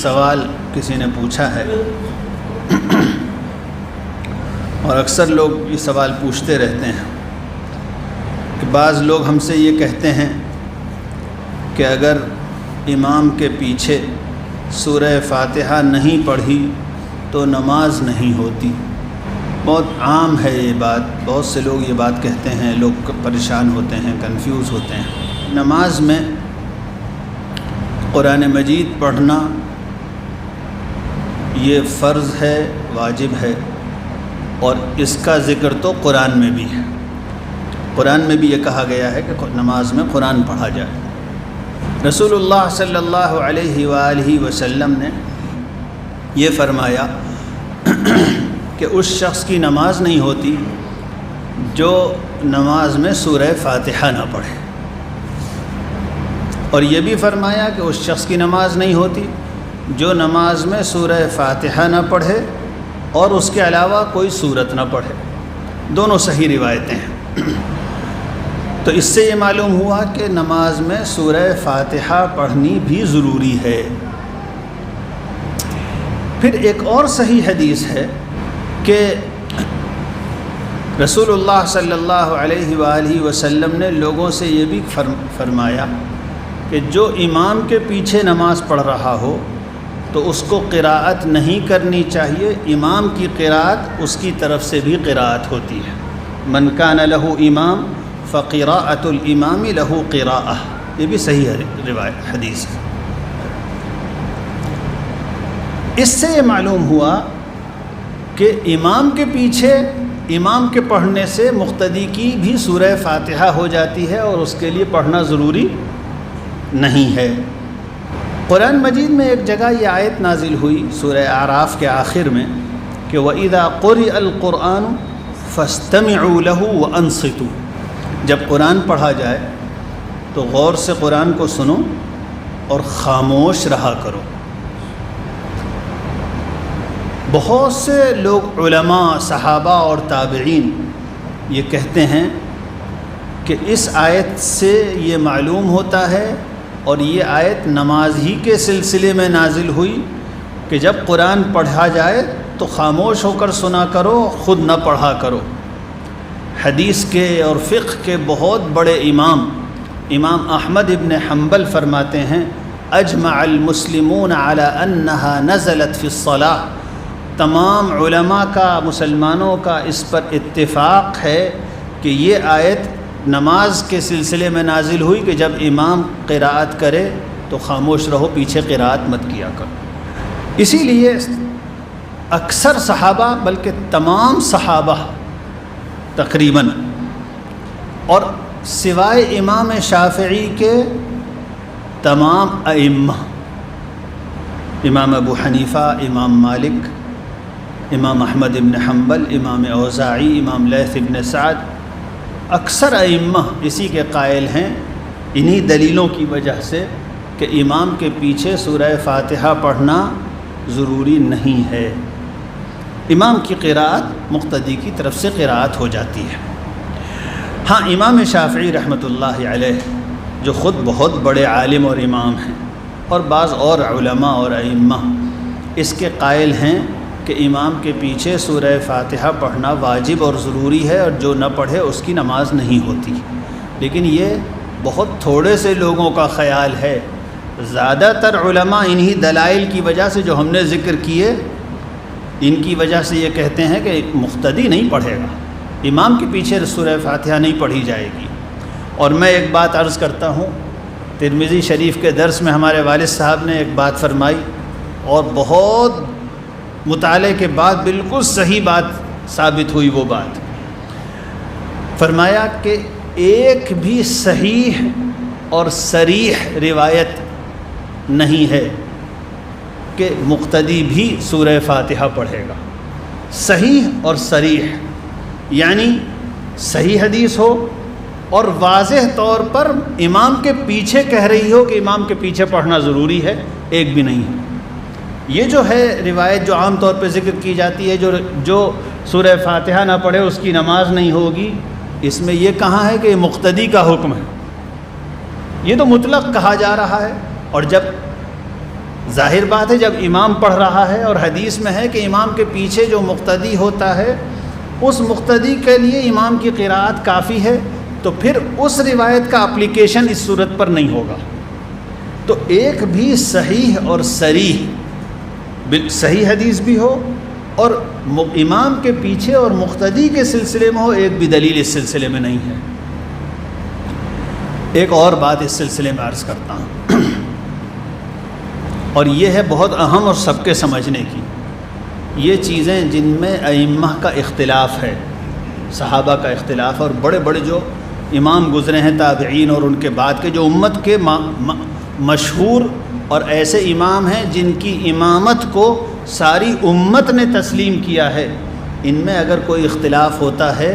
سوال کسی نے پوچھا ہے اور اکثر لوگ یہ سوال پوچھتے رہتے ہیں کہ بعض لوگ ہم سے یہ کہتے ہیں کہ اگر امام کے پیچھے سورہ فاتحہ نہیں پڑھی تو نماز نہیں ہوتی۔ بہت عام ہے یہ بات، بہت سے لوگ یہ بات کہتے ہیں، لوگ پریشان ہوتے ہیں، کنفیوز ہوتے ہیں۔ نماز میں قرآن مجید پڑھنا یہ فرض ہے، واجب ہے، اور اس کا ذکر تو قرآن میں بھی ہے۔ قرآن میں بھی یہ کہا گیا ہے کہ نماز میں قرآن پڑھا جائے۔ رسول اللہ صلی اللہ علیہ وآلہ وسلم نے یہ فرمایا کہ اس شخص کی نماز نہیں ہوتی جو نماز میں سورہ فاتحہ نہ پڑھے، اور یہ بھی فرمایا کہ اس شخص کی نماز نہیں ہوتی جو نماز میں سورہ فاتحہ نہ پڑھے اور اس کے علاوہ کوئی سورت نہ پڑھے۔ دونوں صحیح روایتیں ہیں۔ تو اس سے یہ معلوم ہوا کہ نماز میں سورہ فاتحہ پڑھنی بھی ضروری ہے۔ پھر ایک اور صحیح حدیث ہے کہ رسول اللہ صلی اللہ علیہ وآلہ وسلم نے لوگوں سے یہ بھی فرمایا کہ جو امام کے پیچھے نماز پڑھ رہا ہو تو اس کو قراءت نہیں کرنی چاہیے، امام کی قراءت اس کی طرف سے بھی قراءت ہوتی ہے۔ من کان لہ امام فقراءۃ الامام لہ قراءہ، یہ بھی صحیح روایت حدیث ہے۔ اس سے یہ معلوم ہوا کہ امام کے پیچھے امام کے پڑھنے سے مقتدی کی بھی سورہ فاتحہ ہو جاتی ہے اور اس کے لیے پڑھنا ضروری نہیں ہے۔ قرآن مجید میں ایک جگہ یہ آیت نازل ہوئی سورہ اعراف کے آخر میں کہ وَإِذَا قُرِئَ الْقُرْآنُ فَاسْتَمِعُوا لَهُ وَأَنصِتُوا، جب قرآن پڑھا جائے تو غور سے قرآن کو سنو اور خاموش رہا کرو۔ بہت سے لوگ علماء، صحابہ اور تابعین یہ کہتے ہیں کہ اس آیت سے یہ معلوم ہوتا ہے، اور یہ آیت نماز ہی کے سلسلے میں نازل ہوئی کہ جب قرآن پڑھا جائے تو خاموش ہو کر سنا کرو، خود نہ پڑھا کرو۔ حدیث کے اور فقہ کے بہت بڑے امام احمد ابن حنبل فرماتے ہیں اجمع المسلمون علی انہا نزلت فی الصلاۃ، تمام علماء کا، مسلمانوں کا اس پر اتفاق ہے کہ یہ آیت نماز کے سلسلے میں نازل ہوئی کہ جب امام قراءت کرے تو خاموش رہو، پیچھے قراءت مت کیا کرو۔ اسی لیے اکثر صحابہ، بلکہ تمام صحابہ تقریباً، اور سوائے امام شافعی کے تمام ائمہ، امام ابو حنیفہ، امام مالک، امام احمد ابن حنبل، امام اوزاعی، امام لیث ابن سعد، اکثر ائمہ اسی کے قائل ہیں، انہی دلیلوں کی وجہ سے کہ امام کے پیچھے سورہ فاتحہ پڑھنا ضروری نہیں ہے۔ امام کی قراءت مقتدی کی طرف سے قراءت ہو جاتی ہے۔ ہاں، امام شافعی رحمۃ اللہ علیہ جو خود بہت بڑے عالم اور امام ہیں، اور بعض اور علماء اور ائمہ اس کے قائل ہیں کہ امام کے پیچھے سورہ فاتحہ پڑھنا واجب اور ضروری ہے، اور جو نہ پڑھے اس کی نماز نہیں ہوتی۔ لیکن یہ بہت تھوڑے سے لوگوں کا خیال ہے۔ زیادہ تر علماء انہی دلائل کی وجہ سے جو ہم نے ذکر کیے، ان کی وجہ سے یہ کہتے ہیں کہ مقتدی نہیں پڑھے گا، امام کے پیچھے سورہ فاتحہ نہیں پڑھی جائے گی۔ اور میں ایک بات عرض کرتا ہوں، ترمذی شریف کے درس میں ہمارے والد صاحب نے ایک بات فرمائی، اور بہت مطالعے کے بعد بالکل صحیح بات ثابت ہوئی۔ وہ بات فرمایا کہ ایک بھی صحیح اور صریح روایت نہیں ہے کہ مقتدی بھی سورہ فاتحہ پڑھے گا۔ صحیح اور صریح یعنی صحیح حدیث ہو اور واضح طور پر امام کے پیچھے کہہ رہی ہو کہ امام کے پیچھے پڑھنا ضروری ہے، ایک بھی نہیں ہے۔ یہ جو ہے روایت جو عام طور پہ ذکر کی جاتی ہے، جو سورہ فاتحہ نہ پڑھے اس کی نماز نہیں ہوگی، اس میں یہ کہاں ہے کہ یہ مقتدی کا حکم ہے، یہ تو مطلق کہا جا رہا ہے۔ اور جب ظاہر بات ہے جب امام پڑھ رہا ہے اور حدیث میں ہے کہ امام کے پیچھے جو مقتدی ہوتا ہے اس مقتدی کے لیے امام کی قراءت کافی ہے، تو پھر اس روایت کا اپلیکیشن اس صورت پر نہیں ہوگا۔ تو ایک بھی صحیح اور صریح صحیح حدیث بھی ہو اور امام کے پیچھے اور مقتدی کے سلسلے میں ہو، ایک بھی دلیل اس سلسلے میں نہیں ہے۔ ایک اور بات اس سلسلے میں عرض کرتا ہوں، اور یہ ہے بہت اہم اور سب کے سمجھنے کی، یہ چیزیں جن میں ائمہ کا اختلاف ہے، صحابہ کا اختلاف، اور بڑے بڑے جو امام گزرے ہیں تابعین اور ان کے بعد کے جو امت کے مشہور اور ایسے امام ہیں جن کی امامت کو ساری امت نے تسلیم کیا ہے، ان میں اگر کوئی اختلاف ہوتا ہے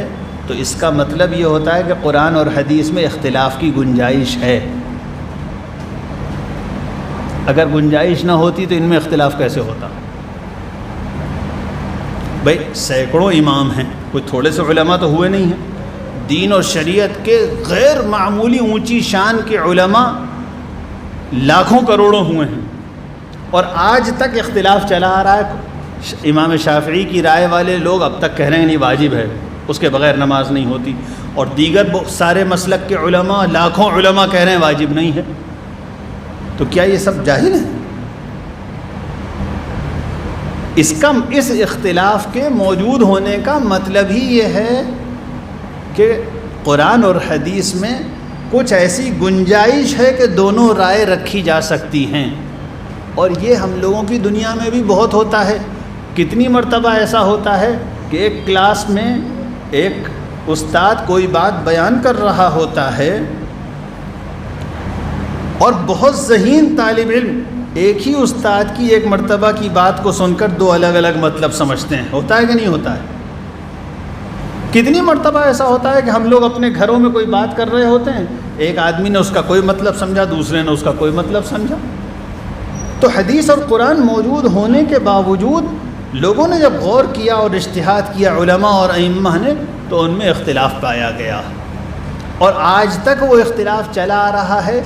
تو اس کا مطلب یہ ہوتا ہے کہ قرآن اور حدیث میں اختلاف کی گنجائش ہے۔ اگر گنجائش نہ ہوتی تو ان میں اختلاف کیسے ہوتا؟ بھئی سینکڑوں امام ہیں، کوئی تھوڑے سے علماء تو ہوئے نہیں ہیں، دین اور شریعت کے غیر معمولی اونچی شان کے علماء لاکھوں کروڑوں ہوئے ہیں، اور آج تک اختلاف چلا آ رہا ہے۔ امام شافعی کی رائے والے لوگ اب تک کہہ رہے ہیں نہیں واجب ہے، اس کے بغیر نماز نہیں ہوتی، اور دیگر سارے مسلک کے علماء لاکھوں علماء کہہ رہے ہیں واجب نہیں ہے۔ تو کیا یہ سب جاہل ہیں؟ اس اختلاف کے موجود ہونے کا مطلب ہی یہ ہے کہ قرآن اور حدیث میں کچھ ایسی گنجائش ہے کہ دونوں رائے رکھی جا سکتی ہیں، اور یہ ہم لوگوں کی دنیا میں بھی بہت ہوتا ہے۔ کتنی مرتبہ ایسا ہوتا ہے کہ ایک کلاس میں ایک استاد کوئی بات بیان کر رہا ہوتا ہے اور بہت ذہین طالب علم ایک ہی استاد کی ایک مرتبہ کی بات کو سن کر دو الگ الگ مطلب سمجھتے ہیں۔ ہوتا ہے کہ نہیں ہوتا ہے؟ کتنی مرتبہ ایسا ہوتا ہے کہ ہم لوگ اپنے گھروں میں کوئی بات کر رہے ہوتے ہیں، ایک آدمی نے اس کا کوئی مطلب سمجھا، دوسرے نے اس کا کوئی مطلب سمجھا۔ تو حدیث اور قرآن موجود ہونے کے باوجود لوگوں نے جب غور کیا اور اجتہاد کیا علماء اور ائمہ نے، تو ان میں اختلاف پایا گیا، اور آج تک وہ اختلاف چلا آ رہا ہے۔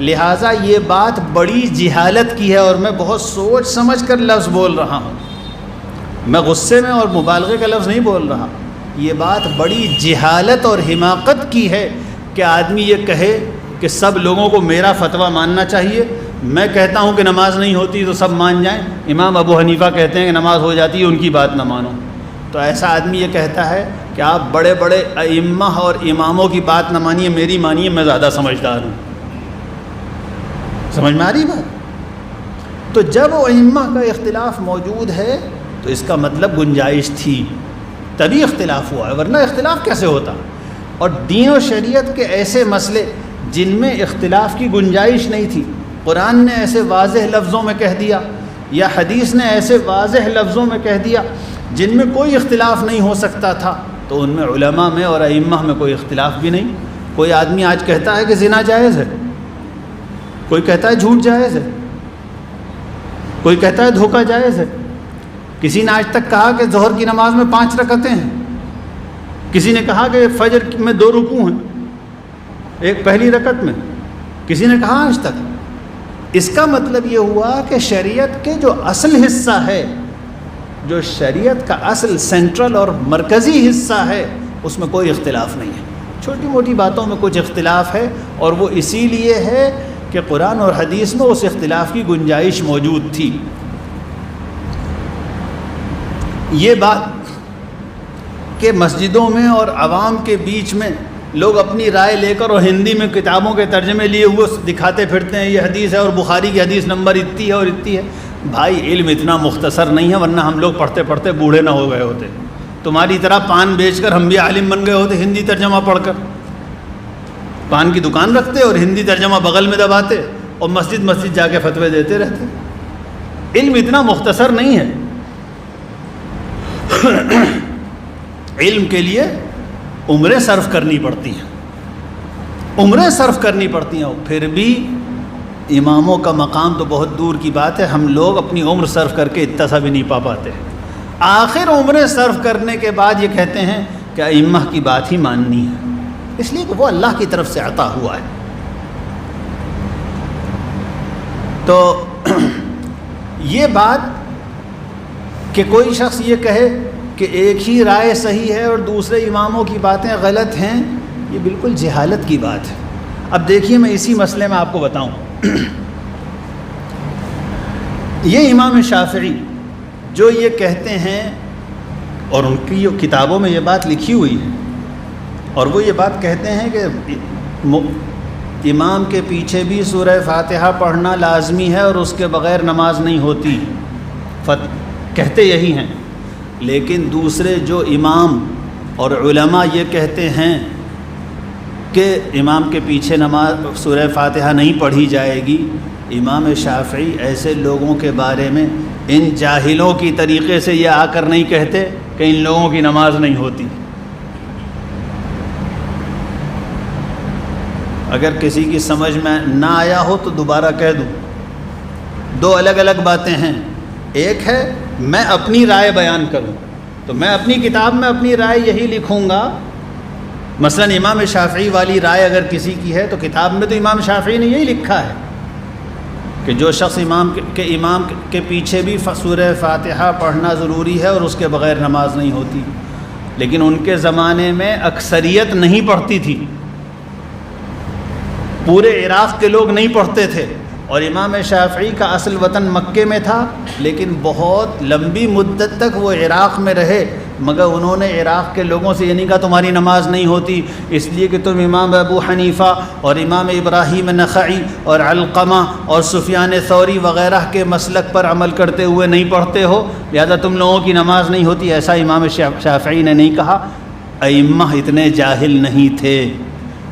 لہٰذا یہ بات بڑی جہالت کی ہے، اور میں بہت سوچ سمجھ کر لفظ بول رہا ہوں، میں غصے میں اور مبالغے کا لفظ نہیں بول رہا۔ یہ بات بڑی جہالت اور حماقت کی ہے کہ آدمی یہ کہے کہ سب لوگوں کو میرا فتویٰ ماننا چاہیے، میں کہتا ہوں کہ نماز نہیں ہوتی تو سب مان جائیں، امام ابو حنیفہ کہتے ہیں کہ نماز ہو جاتی ہے، ان کی بات نہ مانو۔ تو ایسا آدمی یہ کہتا ہے کہ آپ بڑے بڑے ائمہ اور اماموں کی بات نہ مانیے، میری مانیے، میں زیادہ سمجھدار ہوں۔ سمجھ میں آ رہی بات؟ تو جب ائمہ کا اختلاف موجود ہے تو اس کا مطلب گنجائش تھی، تبھی اختلاف ہوا ہے، ورنہ اختلاف کیسے ہوتا؟ اور دین و شریعت کے ایسے مسئلے جن میں اختلاف کی گنجائش نہیں تھی، قرآن نے ایسے واضح لفظوں میں کہہ دیا یا حدیث نے ایسے واضح لفظوں میں کہہ دیا جن میں کوئی اختلاف نہیں ہو سکتا تھا، تو ان میں علماء میں اور ائمہ میں کوئی اختلاف بھی نہیں۔ کوئی آدمی آج کہتا ہے کہ زنا جائز ہے، کوئی کہتا ہے جھوٹ جائز ہے، کوئی کہتا ہے دھوکہ جائز ہے۔ کسی نے آج تک کہا کہ ظہر کی نماز میں 5 رکعتیں ہیں، کسی نے کہا کہ فجر میں 2 رکوع ہیں ایک پہلی رکعت میں، کسی نے کہا آج تک۔ اس کا مطلب یہ ہوا کہ شریعت کے جو اصل حصہ ہے، جو شریعت کا اصل سینٹرل اور مرکزی حصہ ہے، اس میں کوئی اختلاف نہیں ہے۔ چھوٹی موٹی باتوں میں کچھ اختلاف ہے، اور وہ اسی لیے ہے کہ قرآن اور حدیث میں اس اختلاف کی گنجائش موجود تھی۔ یہ بات کہ مسجدوں میں اور عوام کے بیچ میں لوگ اپنی رائے لے کر اور ہندی میں کتابوں کے ترجمے لیے ہوئے دکھاتے پھرتے ہیں، یہ حدیث ہے اور بخاری کی حدیث نمبر اتنی ہے اور اتنی ہے، بھائی علم اتنا مختصر نہیں ہے، ورنہ ہم لوگ پڑھتے پڑھتے بوڑھے نہ ہو گئے ہوتے۔ تمہاری طرح پان بیچ کر ہم بھی عالم بن گئے ہوتے ہندی ترجمہ پڑھ کر۔ پان کی دکان رکھتے اور ہندی ترجمہ بغل میں دباتے اور مسجد مسجد جا کے فتوے دیتے رہتے۔ علم اتنا مختصر نہیں ہے۔ علم کے لیے عمریں صرف کرنی پڑتی ہیں، عمریں صرف کرنی پڑتی ہیں، پھر بھی اماموں کا مقام تو بہت دور کی بات ہے، ہم لوگ اپنی عمر صرف کر کے اتنا سا بھی نہیں پا پاتے۔ آخر عمریں صرف کرنے کے بعد یہ کہتے ہیں کہ ائمہ کی بات ہی ماننی ہے، اس لیے کہ وہ اللہ کی طرف سے عطا ہوا ہے۔ تو یہ بات کہ کوئی شخص یہ کہے کہ ایک ہی رائے صحیح ہے اور دوسرے اماموں کی باتیں غلط ہیں، یہ بالکل جہالت کی بات ہے۔ اب دیکھیے میں اسی مسئلے میں آپ کو بتاؤں، یہ امام شافعی جو یہ کہتے ہیں، اور ان کی کتابوں میں یہ بات لکھی ہوئی ہے، اور وہ یہ بات کہتے ہیں کہ امام کے پیچھے بھی سورہ فاتحہ پڑھنا لازمی ہے اور اس کے بغیر نماز نہیں ہوتی، کہتے یہی ہیں۔ لیکن دوسرے جو امام اور علماء یہ کہتے ہیں کہ امام کے پیچھے نماز سورہ فاتحہ نہیں پڑھی جائے گی، امام شافعی ایسے لوگوں کے بارے میں ان جاہلوں کی طریقے سے یہ آ کر نہیں کہتے کہ ان لوگوں کی نماز نہیں ہوتی۔ اگر کسی کی سمجھ میں نہ آیا ہو تو دوبارہ کہہ دوں، دو الگ الگ باتیں ہیں۔ ایک ہے میں اپنی رائے بیان کروں، تو میں اپنی کتاب میں اپنی رائے یہی لکھوں گا، مثلا امام شافعی والی رائے اگر کسی کی ہے تو کتاب میں تو امام شافعی نے یہی لکھا ہے کہ جو شخص امام کے پیچھے بھی سورہ فاتحہ پڑھنا ضروری ہے اور اس کے بغیر نماز نہیں ہوتی۔ لیکن ان کے زمانے میں اکثریت نہیں پڑھتی تھی، پورے عراق کے لوگ نہیں پڑھتے تھے، اور امام شافعی کا اصل وطن مکے میں تھا، لیکن بہت لمبی مدت تک وہ عراق میں رہے، مگر انہوں نے عراق کے لوگوں سے یہ نہیں کہا تمہاری نماز نہیں ہوتی اس لیے کہ تم امام ابو حنیفہ اور امام ابراہیم نخعی اور علقمہ اور سفیان ثوری وغیرہ کے مسلک پر عمل کرتے ہوئے نہیں پڑھتے ہو، لہذا تم لوگوں کی نماز نہیں ہوتی۔ ایسا امام شافعی نے نہیں کہا۔ ائمہ اتنے جاہل نہیں تھے،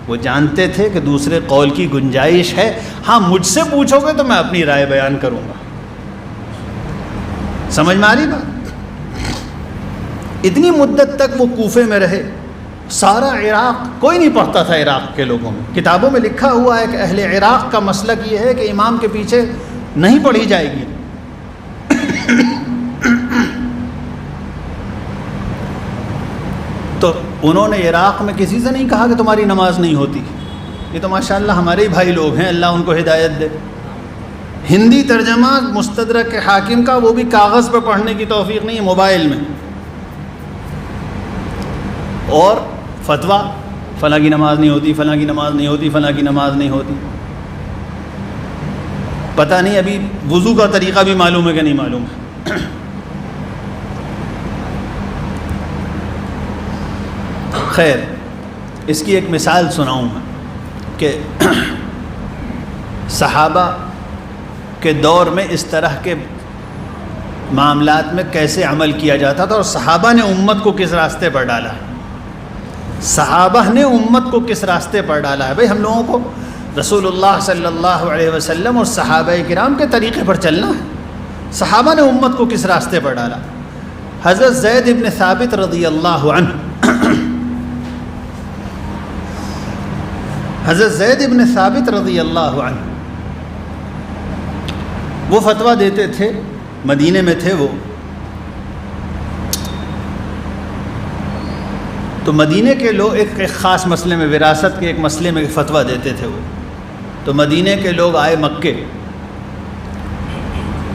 وہ جانتے تھے کہ دوسرے قول کی گنجائش ہے۔ ہاں مجھ سے پوچھو گے تو میں اپنی رائے بیان کروں گا۔ سمجھ میں آ رہی بات؟ اتنی مدت تک وہ کوفے میں رہے، سارا عراق کوئی نہیں پڑھتا تھا عراق کے لوگوں میں۔ کتابوں میں لکھا ہوا ہے کہ اہل عراق کا مسلک یہ ہے کہ امام کے پیچھے نہیں پڑھی جائے گی۔ تو انہوں نے عراق میں کسی سے نہیں کہا کہ تمہاری نماز نہیں ہوتی۔ یہ تو ماشاءاللہ ہمارے ہی بھائی لوگ ہیں، اللہ ان کو ہدایت دے۔ ہندی ترجمہ مستدرک حاکم کا، وہ بھی کاغذ پر پڑھنے کی توفیق نہیں ہے، موبائل میں، اور فتویٰ فلاں کی نماز نہیں ہوتی، فلاں کی نماز نہیں ہوتی، فلاں کی نماز نہیں ہوتی۔ پتہ نہیں ابھی وضو کا طریقہ بھی معلوم ہے کہ نہیں معلوم ہے۔ خیر، اس کی ایک مثال سناؤں میں کہ صحابہ کے دور میں اس طرح کے معاملات میں کیسے عمل کیا جاتا تھا، اور صحابہ نے امت کو کس راستے پر ڈالا ہے۔ صحابہ نے امت کو کس راستے پر ڈالا ہے؟ بھئی ہم لوگوں کو رسول اللہ صلی اللہ علیہ وسلم اور صحابہ کرام کے طریقے پر چلنا ہے۔ صحابہ نے امت کو کس راستے پر ڈالا؟ حضرت زید ابن ثابت رضی اللہ عنہ، حضرت زید ابن ثابت رضی اللہ عنہ وہ فتویٰ دیتے تھے، مدینے میں تھے وہ، تو مدینے کے لوگ ایک خاص مسئلے میں، وراثت کے ایک مسئلے میں فتویٰ دیتے تھے وہ۔ تو مدینے کے لوگ آئے مکے،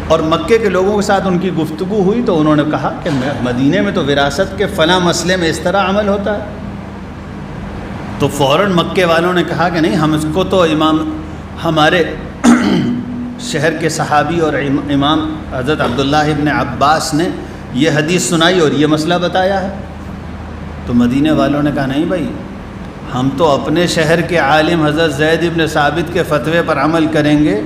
اور مکے کے لوگوں کے ساتھ ان کی گفتگو ہوئی، تو انہوں نے کہا کہ مدینے میں تو وراثت کے فلاں مسئلے میں اس طرح عمل ہوتا ہے۔ تو فوراً مکے والوں نے کہا کہ نہیں، ہم اس کو تو امام ہمارے شہر کے صحابی اور امام حضرت عبداللہ ابن عباس نے یہ حدیث سنائی اور یہ مسئلہ بتایا ہے۔ تو مدینے والوں نے کہا نہیں بھائی، ہم تو اپنے شہر کے عالم حضرت زید ابن ثابت کے فتوے پر عمل کریں گے۔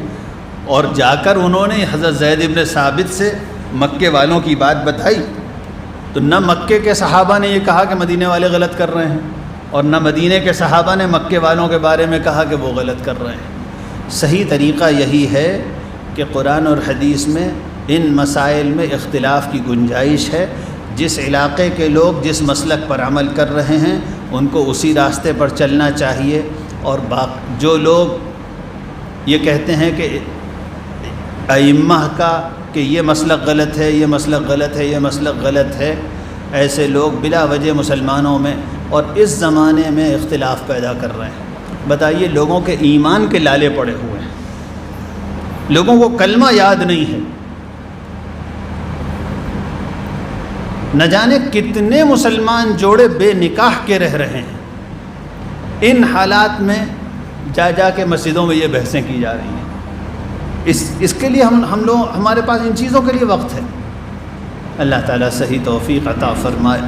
اور جا کر انہوں نے حضرت زید ابن ثابت سے مکے والوں کی بات بتائی، تو نہ مکے کے صحابہ نے یہ کہا کہ مدینے والے غلط کر رہے ہیں، اور نہ مدینے کے صحابہ نے مکے والوں کے بارے میں کہا کہ وہ غلط کر رہے ہیں۔ صحیح طریقہ یہی ہے کہ قرآن اور حدیث میں ان مسائل میں اختلاف کی گنجائش ہے۔ جس علاقے کے لوگ جس مسلک پر عمل کر رہے ہیں ان کو اسی راستے پر چلنا چاہیے، اور جو لوگ یہ کہتے ہیں کہ ائمہ کا کہ یہ مسلک غلط ہے، یہ مسلک غلط ہے، یہ مسلک غلط ہے، ایسے لوگ بلا وجہ مسلمانوں میں اور اس زمانے میں اختلاف پیدا کر رہے ہیں۔ بتائیے، لوگوں کے ایمان کے لالے پڑے ہوئے ہیں، لوگوں کو کلمہ یاد نہیں ہے، نہ جانے کتنے مسلمان جوڑے بے نکاح کے رہ رہے ہیں. ان حالات میں جا کے مسجدوں میں یہ بحثیں کی جا رہی ہیں. اس کے لیے ہم لوگ ہمارے پاس ان چیزوں کے لیے وقت ہے. اللہ تعالیٰ صحیح توفیق عطا فرمائے.